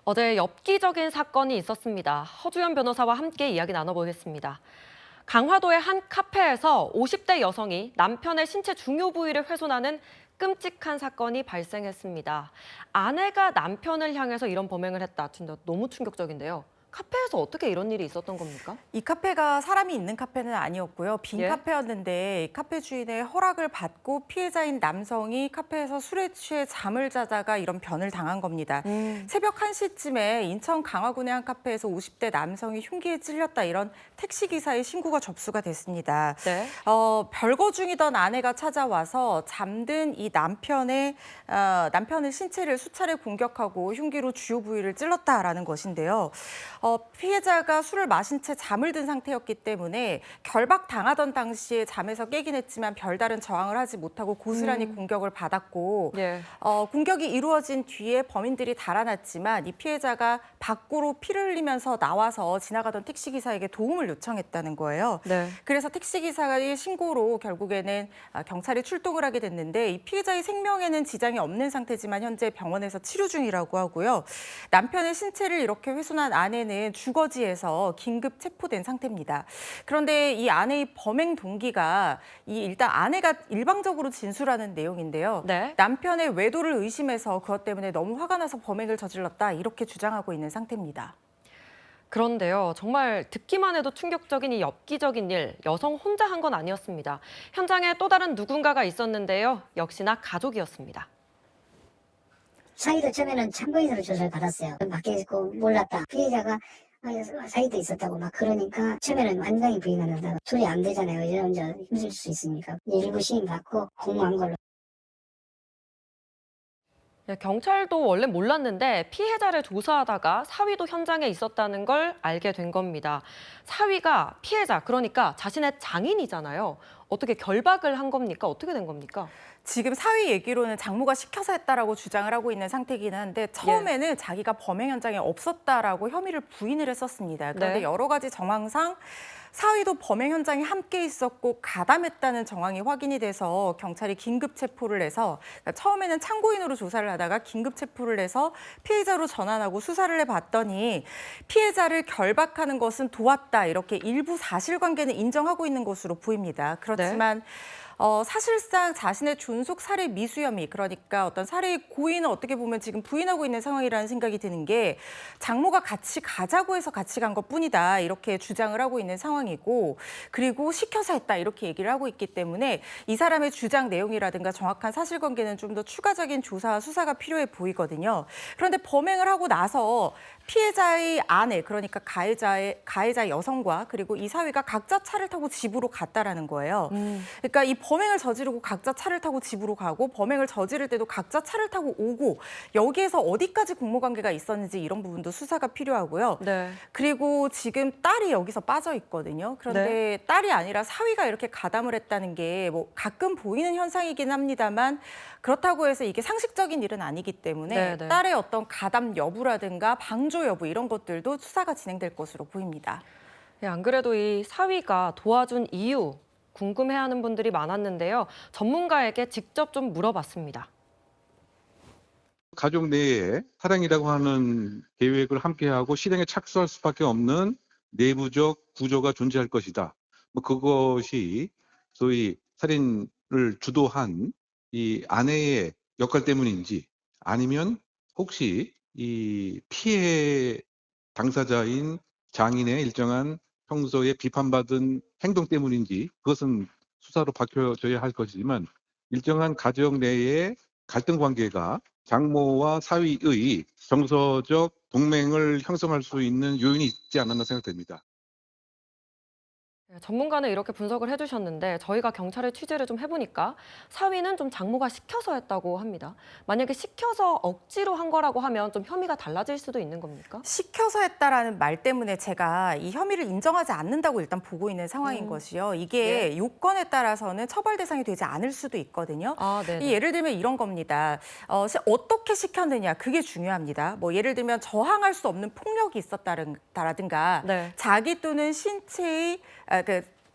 어제 엽기적인 사건이 있었습니다. 허주연 변호사와 함께 이야기 나눠보겠습니다. 강화도의 한 카페에서 50대 여성이 남편의 신체 중요 부위를 훼손하는 끔찍한 사건이 발생했습니다. 아내가 남편을 향해서 이런 범행을 했다. 진짜 너무 충격적인데요. 카페에서 어떻게 이런 일이 있었던 겁니까? 이 카페가 사람이 있는 카페는 아니었고요. 빈 예? 카페였는데 이 카페 주인의 허락을 받고 피해자인 남성이 카페에서 술에 취해 잠을 자다가 이런 변을 당한 겁니다. 새벽 1시쯤에 인천 강화군의 한 카페에서 50대 남성이 흉기에 찔렸다 이런 택시기사의 신고가 접수가 됐습니다. 네. 별거 중이던 아내가 찾아와서 잠든 이 남편의 신체를 수차례 공격하고 흉기로 주요 부위를 찔렀다라는 것인데요. 피해자가 술을 마신 채 잠을 든 상태였기 때문에 결박당하던 당시에 잠에서 깨긴 했지만 별다른 저항을 하지 못하고 고스란히 공격을 받았고 예. 공격이 이루어진 뒤에 범인들이 달아났지만 이 피해자가 밖으로 피를 흘리면서 나와서 지나가던 택시기사에게 도움을 요청했다는 거예요. 네. 그래서 택시기사의 신고로 결국에는 경찰이 출동을 하게 됐는데 이 피해자의 생명에는 지장이 없는 상태지만 현재 병원에서 치료 중이라고 하고요. 남편의 신체를 이렇게 훼손한 아내는 주거지에서 긴급 체포된 상태입니다. 그런데 이 아내의 범행 동기가 일단 아내가 일방적으로 진술하는 내용인데요. 네. 남편의 외도를 의심해서 그것 때문에 너무 화가 나서 범행을 저질렀다 이렇게 주장하고 있는 상태입니다. 그런데요, 정말 듣기만 해도 충격적인 이 엽기적인 일, 여성 혼자 한 건 아니었습니다. 현장에 또 다른 누군가가 있었는데요, 역시나 가족이었습니다. 자기도 처음에는 참고인으로 조사를 받았어요. 밖에 있고 몰랐다. 피해자가 사이도 있었다고 막 그러니까 처음에는 완전히 부인하다가 둘이 안 되잖아요. 이제 힘들 수 있으니까 일부 시인 받고 공모한 걸로. 네, 경찰도 원래 몰랐는데 피해자를 조사하다가 사위도 현장에 있었다는 걸 알게 된 겁니다. 사위가 피해자, 그러니까 자신의 장인이잖아요. 어떻게 결박을 한 겁니까? 어떻게 된 겁니까? 지금 사위 얘기로는 장모가 시켜서 했다라고 주장을 하고 있는 상태이긴 한데 처음에는 자기가 범행 현장에 없었다라고 혐의를 부인을 했었습니다. 그런데 네. 여러 가지 정황상 사위도 범행 현장에 함께 있었고 가담했다는 정황이 확인이 돼서 경찰이 긴급 체포를 해서 처음에는 참고인으로 조사를 하다가 긴급 체포를 해서 피해자로 전환하고 수사를 해봤더니 피해자를 결박하는 것은 도왔다 이렇게 일부 사실관계는 인정하고 있는 것으로 보입니다. 그렇지만 사실상 자신의 존속 살해 미수 혐의, 그러니까 어떤 살해의 고의는 어떻게 보면 지금 부인하고 있는 상황이라는 생각이 드는 게 장모가 같이 가자고 해서 같이 간 것뿐이다 이렇게 주장을 하고 있는 상황이고 그리고 시켜서 했다 이렇게 얘기를 하고 있기 때문에 이 사람의 주장 내용이라든가 정확한 사실관계는 좀 더 추가적인 조사와 수사가 필요해 보이거든요. 그런데 범행을 하고 나서 피해자의 아내, 그러니까 가해자 여성과 그리고 이 사위가 각자 차를 타고 집으로 갔다라는 거예요. 그러니까 이 범행을 저지르고 각자 차를 타고 집으로 가고 범행을 저지를 때도 각자 차를 타고 오고 여기에서 어디까지 공모관계가 있었는지 이런 부분도 수사가 필요하고요. 네. 그리고 지금 딸이 여기서 빠져 있거든요. 그런데 네. 딸이 아니라 사위가 이렇게 가담을 했다는 게 뭐 가끔 보이는 현상이긴 합니다만 그렇다고 해서 이게 상식적인 일은 아니기 때문에 네, 네. 딸의 어떤 가담 여부라든가 방조 여부 이런 것들도 수사가 진행될 것으로 보입니다. 예, 안 그래도 이 사위가 도와준 이유 궁금해하는 분들이 많았는데요. 전문가에게 직접 좀 물어봤습니다. 가족 내에 사랑이라고 하는 계획을 함께하고 실행에 착수할 수밖에 없는 내부적 구조가 존재할 것이다. 뭐 그것이 소위 살인을 주도한 이 아내의 역할 때문인지 아니면 혹시 이 피해 당사자인 장인의 일정한 평소에 비판받은 행동 때문인지 그것은 수사로 밝혀져야 할 것이지만 일정한 가정 내의 갈등 관계가 장모와 사위의 정서적 동맹을 형성할 수 있는 요인이 있지 않았나 생각됩니다. 네, 전문가는 이렇게 분석을 해주셨는데 저희가 경찰에 취재를 좀 해보니까 사위는 좀 장모가 시켜서 했다고 합니다. 만약에 시켜서 억지로 한 거라고 하면 좀 혐의가 달라질 수도 있는 겁니까? 시켜서 했다라는 말 때문에 제가 이 혐의를 인정하지 않는다고 일단 보고 있는 상황인 것이요. 이게 요건에 따라서는 처벌 대상이 되지 않을 수도 있거든요. 아, 네. 예를 들면 이런 겁니다. 어떻게 시켰느냐 그게 중요합니다. 뭐 예를 들면 저항할 수 없는 폭력이 있었다라든가 네. 자기 또는 신체의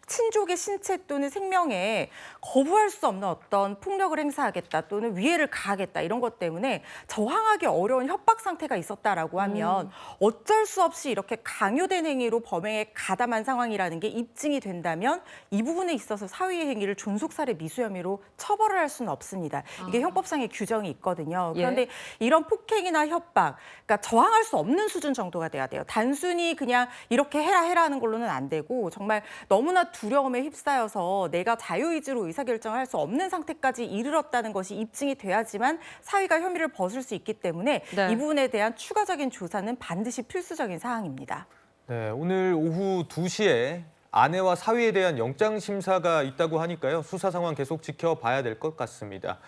친족의 신체 또는 생명에 거부할 수 없는 어떤 폭력을 행사하겠다 또는 위해를 가하겠다 이런 것 때문에 저항하기 어려운 협박 상태가 있었다라고 하면 어쩔 수 없이 이렇게 강요된 행위로 범행에 가담한 상황이라는 게 입증이 된다면 이 부분에 있어서 사위의 행위를 존속살해 미수 혐의로 처벌을 할 수는 없습니다. 이게 형법상의 규정이 있거든요. 그런데 이런 폭행이나 협박, 그러니까 저항할 수 없는 수준 정도가 돼야 돼요. 단순히 그냥 이렇게 해라 하는 걸로는 안 되고 정말 너무나 두려움에 휩싸여서 내가 자유의지로 의사결정을 할 수 없는 상태까지 이르렀다는 것이 입증이 돼야지만 사위가 혐의를 벗을 수 있기 때문에 네. 이 부분에 대한 추가적인 조사는 반드시 필수적인 사항입니다. 네, 오늘 오후 2시에 아내와 사위에 대한 영장 심사가 있다고 하니까요. 수사 상황 계속 지켜봐야 될 것 같습니다.